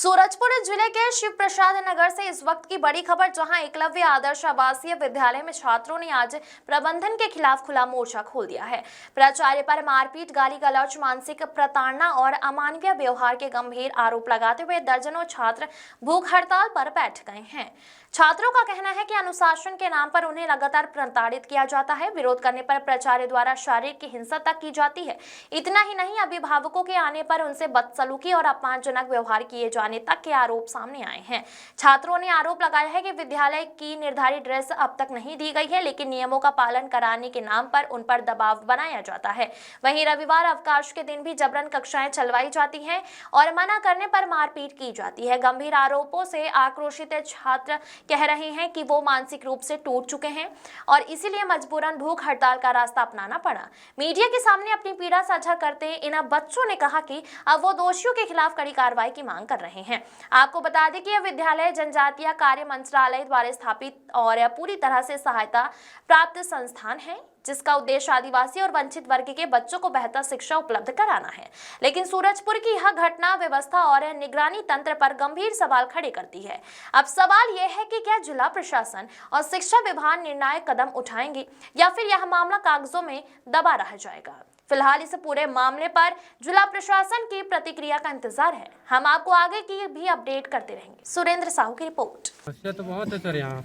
सूरजपुर जिले के शिव प्रसाद नगर से इस वक्त की बड़ी खबर, जहां एकलव्य आदर्श आवासीय विद्यालय में छात्रों ने आज प्रबंधन के खिलाफ खुला मोर्चा खोल दिया है। प्राचार्य पर मारपीट, गाली गलौज, मानसिक प्रताड़ना और अमानवीय व्यवहार के गंभीर आरोप लगाते हुए दर्जनों छात्र भूख हड़ताल पर बैठ गए हैं। छात्रों का कहना है कि अनुशासन के नाम पर उन्हें लगातार प्रताड़ित किया जाता है। विरोध करने पर प्राचार्य द्वारा शारीरिक हिंसा तक की जाती है। इतना ही नहीं, अभिभावकों के आने पर उनसे बदसलूकी और अपमानजनक व्यवहार किए जाने तक के आरोप सामने आए हैं। छात्रों ने आरोप लगाया है कि विद्यालय की निर्धारित ड्रेस अब तक नहीं दी गई है, लेकिन नियमों का पालन कराने के नाम पर उन पर दबाव बनाया जाता है। वहीं रविवार अवकाश के दिन भी जबरन कक्षाएं चलवाई जाती हैं और मना करने पर मारपीट की जाती है। गंभीर आरोपों से आक्रोशित छात्र कह रहे हैं कि वो मानसिक रूप से टूट चुके हैं और इसीलिए मजबूरन भूख हड़ताल का रास्ता अपनाना पड़ा। मीडिया के सामने अपनी पीड़ा साझा करते इन बच्चों ने कहा कि अब वो दोषियों के खिलाफ कड़ी कार्रवाई की मांग कर रहे हैं। आपको बता दें कि यह विद्यालय जनजातीय कार्य मंत्रालय द्वारा स्थापित और पूरी तरह से सहायता प्राप्त संस्थान है, जिसका उद्देश्य आदिवासी और वंचित वर्ग के बच्चों को बेहतर शिक्षा उपलब्ध कराना है। लेकिन सूरजपुर की यह घटना व्यवस्था और निगरानी तंत्र पर गंभीर सवाल खड़े करती है। अब सवाल यह है कि क्या जिला प्रशासन और शिक्षा विभाग निर्णायक कदम उठाएंगे या फिर यह मामला कागजों में दबा रह जाएगा। फिलहाल इस पूरे मामले पर जिला प्रशासन की प्रतिक्रिया का इंतजार है। हम आपको आगे की भी अपडेट करते रहेंगे। सुरेंद्र साहू की रिपोर्ट। समस्या तो बहुत है सर यहाँ।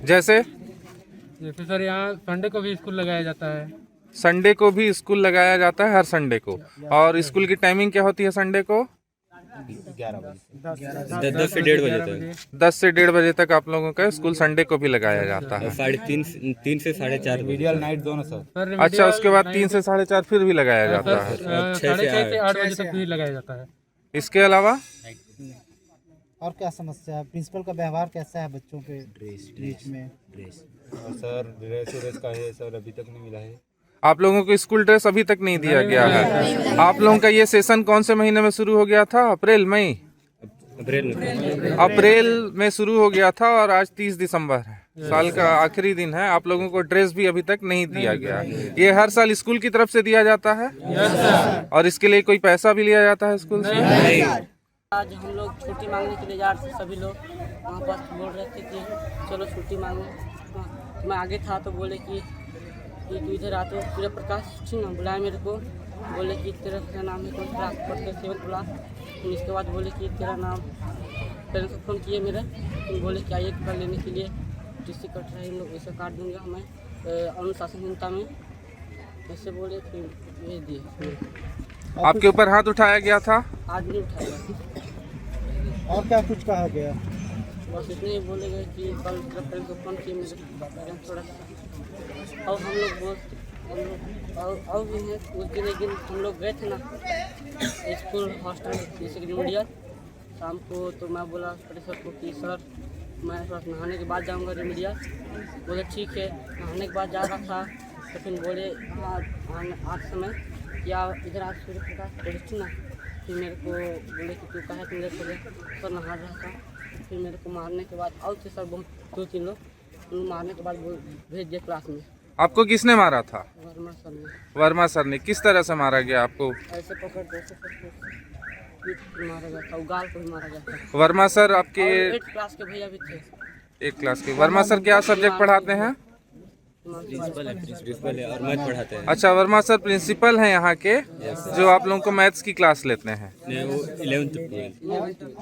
जैसे सर यहाँ संडे को भी स्कूल लगाया जाता है। संडे को भी स्कूल लगाया जाता है, हर संडे को। और स्कूल की टाइमिंग क्या होती है संडे को? 10 से 1:30 बजे तक। 10 से 1:30 बजे तक आप लोगों का स्कूल संडे को भी लगाया जाता है। 3 से 4:30 रिमेडियल नाइट दोनों सर। अच्छा, उसके बाद 3 से 4:30 फिर भी लगाया जाता है। 6 से 8 बजे तक भी लगाया जाता है। इसके अलावा और क्या समस्या है? प्रिंसिपल का व्यवहार कैसा है बच्चों के बीच में? और सर ड्रेस का है सर, अभी तक नहीं मिला है। आप लोगों को स्कूल ड्रेस अभी तक नहीं दिया गया है। आप लोगों का ये सेशन कौन से महीने में शुरू हो गया था? अप्रैल में शुरू हो गया था और आज 30 दिसंबर है, साल का आखिरी दिन है। आप लोगों को ड्रेस भी अभी तक नहीं दिया गया। ये हर साल स्कूल की तरफ से दिया जाता है और इसके लिए कोई पैसा भी लिया जाता है स्कूल से? आज हम लोग छुट्टी मांगने के लिए जा रहे थे। सभी लोग वहाँ पर बोल रहे थे कि चलो छुट्टी मांगो। मैं आगे था तो बोले कि तू इधर आ। तो सूर्य प्रकाश सिंह बुलाया मेरे को, बोले कि तेरा क्या नाम है? तो क्लास पढ़ते 7th क्लास। फिर इसके बाद बोले कि तेरा नाम, पेरेंट्स को फ़ोन किए मेरे, फिर बोले कि आइए कपड़ा लेने के लिए। टीसी कट रहा है, इन लोग ऐसे काट दूँगा मैं अनुशासनहीनता में, ऐसे बोले। फिर भेज दिए। आपके ऊपर हाथ उठाया गया था? आज नहीं उठाया। और क्या कुछ कहा गया? बस इतने ही बोले गए कि कल पेरेंट्स को फ़ोन किए मेरे पेरेंट्स थोड़ा सा। और हम लोग और भी हैं उस दिन। एक दिन हम लोग गए थे ना स्कूल हॉस्टल जैसे कि रिमेडियल, शाम को। तो मैं बोला सर को कि सर मैं थोड़ा नहाने के बाद जाऊंगा रिमेडियल। बोले ठीक है। नहाने के बाद जा रहा था तो फिर बोले आज समय या इधर आज सूर्य प्रकाश पढ़ी ना। फिर मेरे को बोले कि तू कहा मेरे को सर नहा रहा था। फिर मेरे को मारने के बाद और थे सर बहुत 2-3 लोग। मारने के बाद भेज दिए क्लास में। आपको किसने मारा था? वर्मा सर ने। वर्मा सर ने। किस तरह से मारा गया आपको? ऐसे पकड़ के ऐसे पीठ मारा गया था, गाल को भी मारा गया था। वर्मा सर आपके 8th क्लास के भैया भी थे। 1 क्लास के। वर्मा सर क्या सब्जेक्ट पढ़ाते हैं? प्रिंसिपल है और मैथ पढ़ाते हैं। अच्छा, वर्मा सर प्रिंसिपल हैं यहाँ के, जो आप लोगों को मैथ्स की क्लास लेते हैं। नहीं, वो 11th।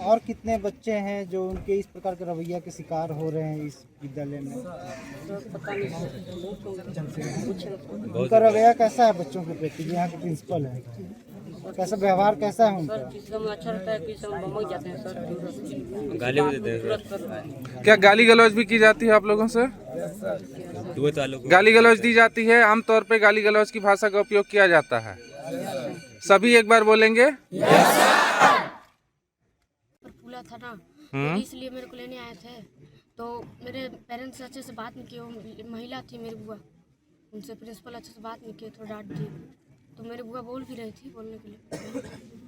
और कितने बच्चे हैं जो उनके इस प्रकार के रवैया के शिकार हो रहे हैं इस विद्यालय में? पता नहीं उनका रवैया कैसा है बच्चों के प्रति? यहाँ के प्रिंसिपल है, कैसा व्यवहार कैसा है उनका? सर, किसी समय अच्छा रहता है, किसी समय बमक जाते हैं सर। गाली भी देते हैं। क्या गाली गलौज भी की जाती है आप लोगों से? गाली गलौज दी जाती है? आमतौर पे गाली गलौज की भाषा का उपयोग किया जाता है। सभी एक बार बोलेंगे। पुला था ना, इसलिए मेरे को लेने आए थे। तो मेरे पेरेंट्स अच्छे से बात नहीं किए। वो महिला थी मेरी बुआ, उनसे प्रिंसिपल अच्छे से बात नहीं किए, थोड़ा डांट दिए। तो मेरी बुआ बोल भी रही थी बोलने के लिए।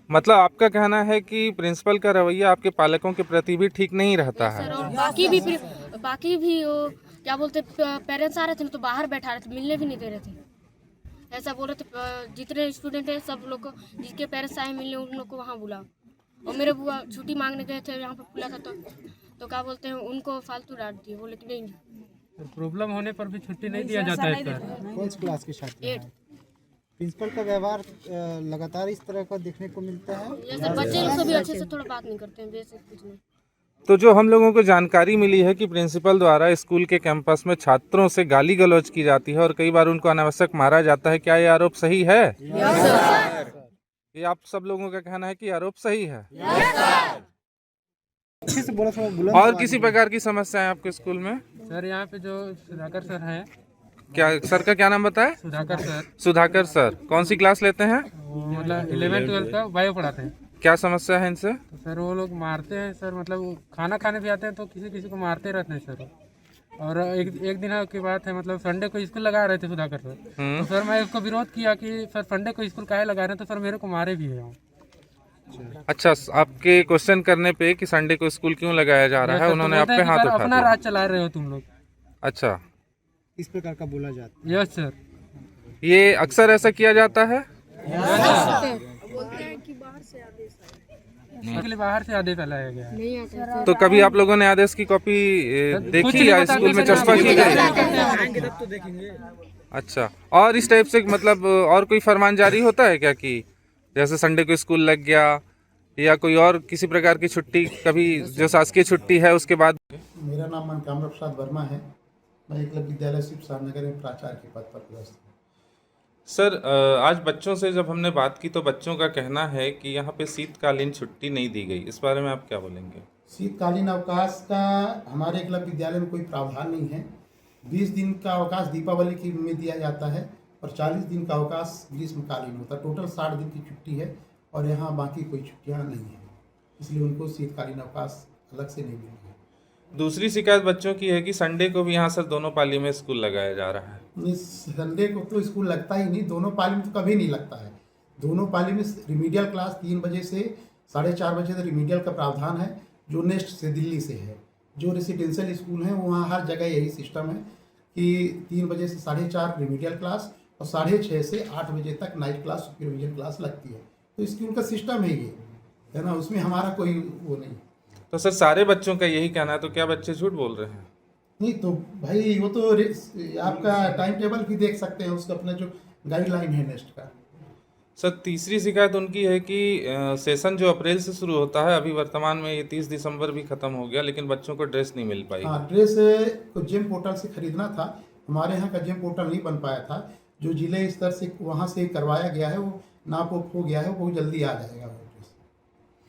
मतलब आपका कहना है कि प्रिंसिपल का रवैया आपके पालकों के प्रति भी ठीक नहीं रहता है? सर, और बाकी भी वो क्या बोलते, पेरेंट्स आ रहे थे ना तो बाहर बैठा रहे थे, मिलने भी नहीं दे रहे थे। ऐसा बोल रहे थे जितने स्टूडेंट हैं सब लोग को, जिसके पेरेंट्स आए मिलने उन लोग को वहाँ बुलाओ। और मेरे बुआ छुट्टी मांगने गए थे, यहाँ पर खुला था तो क्या बोलते हैं, उनको फालतू डांट दिए, बोले कि नहीं। प्रॉब्लम होने पर भी छुट्टी नहीं दिया जाता है सर। कौन सी क्लास के छात्र हैं? प्रिंसिपल का व्यवहार लगातार इस तरह का देखने को मिलता है। जैसे बच्चे लोग से भी अच्छे से थोड़ा बात नहीं करते हैं, बेसिक कुछ नहीं। तो जो हम लोगों को जानकारी मिली है कि प्रिंसिपल द्वारा स्कूल के कैंपस में छात्रों से गाली गलौज की जाती है और कई बार उनको अनावश्यक मारा जाता है, क्या ये आरोप सही है? ये आप सब लोगों का कहना है कि आरोप सही है? अच्छे से बोला, थोड़ा बुलंद और आवाज किसी में। प्रकार की समस्या है आपके स्कूल में? सर यहाँ पे जो सुधाकर सर हैं, क्या सर का क्या नाम बताए? Sudhakar sir, Sudhakar sir. कौन सी क्लास लेते हैं? वो मतलब 11th-12th का बायो पढ़ाते हैं। क्या समस्या है इनसे? तो सर वो लोग मारते हैं सर, मतलब वो खाना खाने भी आते हैं तो किसी किसी को मारते रहते हैं सर। और एक दिन की बात है, मतलब संडे को स्कूल लगा रहे थे सुधाकर सर, तो सर मैं उसको विरोध किया कि सर संडे को स्कूल काहे लगा रहे हैं, तो सर मेरे को मारे भी है। अच्छा, आपके क्वेश्चन करने पे कि संडे को स्कूल क्यों लगाया जा रहा है, उन्होंने आप पे हाथ उठा अपना दिया। राज चला रहे हो तुम लोग। अच्छा, इस प्रकार का बोला जाता है। Yes sir. ये अक्सर ऐसा किया जाता है? इसके लिए बाहर से आदेश लाया गया है। नहीं आता। तो कभी आप लोगों ने आदेश की कॉपी देखी या स्कूल में चस्पा की गई? अच्छा, और इस टाइप से मतलब और कोई फरमान जारी होता है क्या कि जैसे संडे को स्कूल लग गया या कोई और किसी प्रकार की छुट्टी, कभी जो शासकीय छुट्टी है उसके बाद? मेरा नाम मनकामरा प्रसाद वर्मा है। मैं एकलव्य विद्यालय शिव सारनगर में प्राचार्य के पद पर पदस्थ हूँ। सर, आज बच्चों से जब हमने बात की तो बच्चों का कहना है कि यहाँ पे शीतकालीन छुट्टी नहीं दी गई, इस बारे में आप क्या बोलेंगे? शीतकालीन अवकाश का हमारे एकलव्य विद्यालय में कोई प्रावधान नहीं है। 20 दिन का अवकाश दीपावली की में दिया जाता है और 40 दिन का अवकाश ग्रीष्मकालीन होता है। टोटल 60 दिन की छुट्टी है और यहाँ बाकी कोई छुट्टियाँ नहीं हैं, इसलिए उनको शीतकालीन अवकाश अलग से नहीं मिलेगा। दूसरी शिकायत बच्चों की है कि संडे को भी यहाँ सर दोनों पाली में स्कूल लगाया जा रहा है। संडे को तो स्कूल लगता ही नहीं, दोनों पाली में तो कभी नहीं लगता है। दोनों पाली में रिमीडियल क्लास 3 बजे से 4:30 बजे तक रिमीडियल का प्रावधान है, जो नेक्स्ट से दिल्ली से है। जो रेसिडेंशियल स्कूल हैं वहाँ हर जगह यही सिस्टम है कि 3 बजे से 4:30 रिमीडियल क्लास और 6:30 से 8 बजे तक नाइट क्लास सुपरविजन क्लास लगती है। तो स्कूल का सिस्टम है ये, है ना, उसमें हमारा कोई वो नहीं। तो सर सारे बच्चों का यही कहना है, तो क्या बच्चे झूठ बोल रहे हैं? नहीं तो भाई वो तो आपका टाइम टेबल भी देख सकते हैं, उसका अपना जो गाइडलाइन है नेक्स्ट का। सर तीसरी शिकायत उनकी है कि सेशन जो अप्रैल से शुरू होता है, अभी वर्तमान में ये 30 दिसंबर भी खत्म हो गया, लेकिन बच्चों को ड्रेस नहीं मिल पाई। हाँ, ड्रेस को जेम पोर्टल से खरीदना था, हमारे यहाँ का जेम पोर्टल नहीं बन पाया था। जो जिले स्तर से वहाँ से करवाया गया है वो नाप हो गया है, वो जल्दी आ जाएगा वो ड्रेस।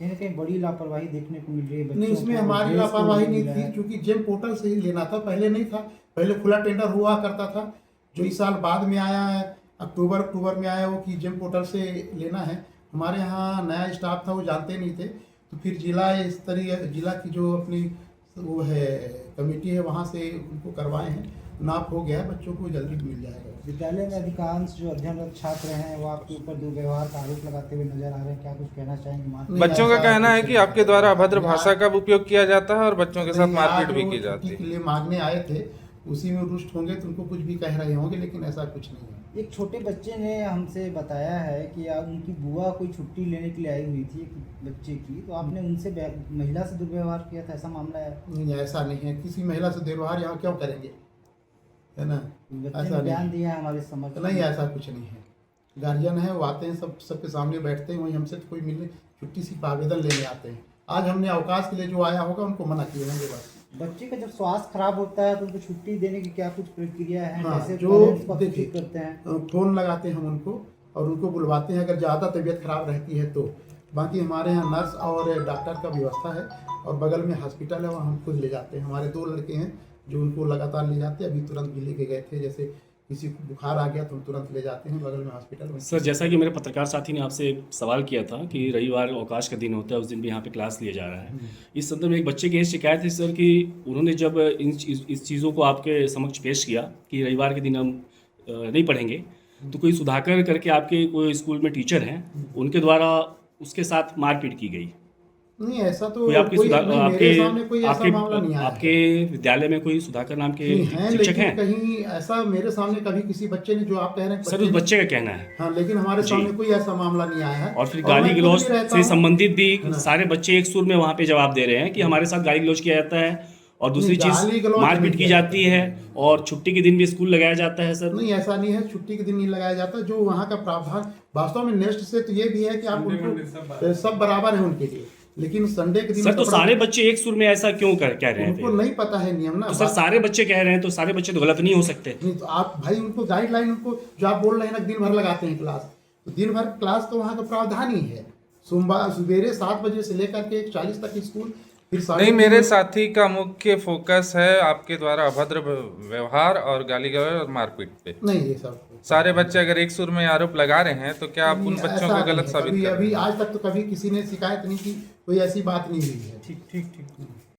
कहीं ना कहीं बड़ी लापरवाही देखने को मिल रही है। नहीं, उसमें हमारी लापरवाही नहीं थी, क्योंकि जेम पोर्टल से ही लेना था, पहले नहीं था। पहले खुला टेंडर हुआ करता था, जो इस साल बाद में आया है, अक्टूबर में आया वो कि जेम पोर्टल से लेना है। हमारे यहाँ नया स्टाफ था, वो जानते नहीं थे, तो फिर जिला की जो अपनी वो है कमेटी है, वहाँ से उनको करवाए हैं, नाप हो गया है, बच्चों को जल्दी मिल जाएगा। विद्यालय में अधिकांश जो अध्ययनरत छात्र हैं वो आपके ऊपर दुर्व्यवहार का आरोप लगाते हुए नजर आ रहे हैं, क्या कुछ कहना चाहेंगे? बच्चों का कहना है कि आपके द्वारा अभद्र भाषा का उपयोग किया जाता है और बच्चों के साथ नहीं, मारपीट आज भी वो की जाती छुट्टी है। के लिए मांगने आए थे, उसी में रुष्ट होंगे तो उनको कुछ भी कह रहे होंगे, लेकिन ऐसा कुछ नहीं है। एक छोटे बच्चे ने हमसे बताया है कि उनकी बुआ कोई छुट्टी लेने के लिए आई हुई थी एक बच्चे की, तो आपने उनसे महिला से दुर्व्यवहार किया था, ऐसा मामला है? नहीं, ऐसा नहीं है, किसी महिला से दुर्व्यवहार यहाँ क्यों करेंगे, है ना, बच्चे ऐसा ने बयान नहीं। दिया है हमारे समझ नहीं, ऐसा कुछ नहीं है। गार्जियन है, वो आते हैं, सबके सामने बैठते हैं, वहीं हमसे तो कोई मिलने छुट्टी सिर्फ आवेदन लेने आते हैं। आज हमने अवकाश के लिए जो आया होगा उनको मना किए होंगे बस। बच्चे का जब स्वास्थ्य खराब होता है तो उनको छुट्टी देने की क्या कुछ प्रक्रिया है? हाँ, कैसे जो parents को देखिए, सूचित करते हैं? फ़ोन लगाते हैं हम उनको और उनको बुलवाते हैं अगर ज़्यादा तबीयत खराब रहती है तो। बाकी हमारे यहाँ नर्स और डॉक्टर का व्यवस्था है और बगल में हॉस्पिटल है, वहाँ हम खुद ले जाते हैं। हमारे 2 लड़के हैं जो उनको लगातार ले जाते हैं, अभी तुरंत भी लेके गए थे। जैसे किसी को बुखार आ गया तो हम तुरंत ले जाते हैं बगल में हॉस्पिटल में। सर, जैसा कि मेरे पत्रकार साथी ने आपसे एक सवाल किया था कि रविवार अवकाश का दिन होता है, उस दिन भी यहाँ पे क्लास लिया जा रहा है। इस संदर्भ में एक बच्चे की शिकायत थी सर कि उन्होंने जब इस चीज़ों को आपके समक्ष पेश किया कि रविवार के दिन हम नहीं पढ़ेंगे, तो कोई सुधाकर करके आपके कोई स्कूल में टीचर हैं, उनके द्वारा उसके साथ मारपीट की गई। नहीं ऐसा तो कोई आपके कोई सुधार नहीं, आपके मेरे सामने कोई ऐसा मामला नहीं आया आपके विद्यालय में कोई सुधाकर नाम के नहीं है, शिक्षक लेकिन हैं? कहीं ऐसा मेरे सामने कभी किसी बच्चे ने जो आप कह रहे हैं सर उस बच्चे का कहना है। हाँ, लेकिन हमारे सामने कोई ऐसा मामला नहीं आया है। और फिर मैं गाली खुद गलौज भी रहता से हूँ। संबंधित भी सारे बच्चे एक सुर में वहाँ पे जवाब दे रहे हैं कि हमारे साथ गाली गलौज किया जाता है और दूसरी नहीं, गाली चीज गलौज मारपीट नहीं की किया जाती है और छुट्टी के दिन भी स्कूल लगाया जाता है सर। नहीं ऐसा नहीं है, छुट्टी के दिन नहीं लगाया जाता। जो वहाँ का प्रावधान वास्तव में नेक्स्ट से तो ये भी है कि आप उनको सब बराबर है उनके लिए, लेकिन संडे के दिन सर तो कपड़ा- सारे बच्चे एक सुर में ऐसा क्यों कह रहे हैं उनको फिर? नहीं पता है नियम ना। तो सर सारे बच्चे कह रहे हैं तो सारे बच्चे तो गलत नहीं हो सकते। नहीं तो आप भाई उनको गाइडलाइन, उनको जो आप बोल रहे हैं ना दिन भर लगाते हैं क्लास, तो दिन भर क्लास तो वहाँ का प्रावधान ही है। सोमवार सवेरे 7 बजे से लेकर के 1:40 तक स्कूल, फिर नहीं, मेरे साथी का मुख्य फोकस है आपके द्वारा अभद्र व्यवहार और गाली गलौज और मारपीट पे। नहीं ये सब सारे बच्चे अगर एक सुर में आरोप लगा रहे हैं तो क्या आप उन बच्चों ऐसा को नहीं गलत है। साबित कभी कर रहे अभी हैं? आज तक तो कभी किसी ने शिकायत नहीं की, कोई ऐसी बात नहीं हुई है। ठीक ठीक ठीक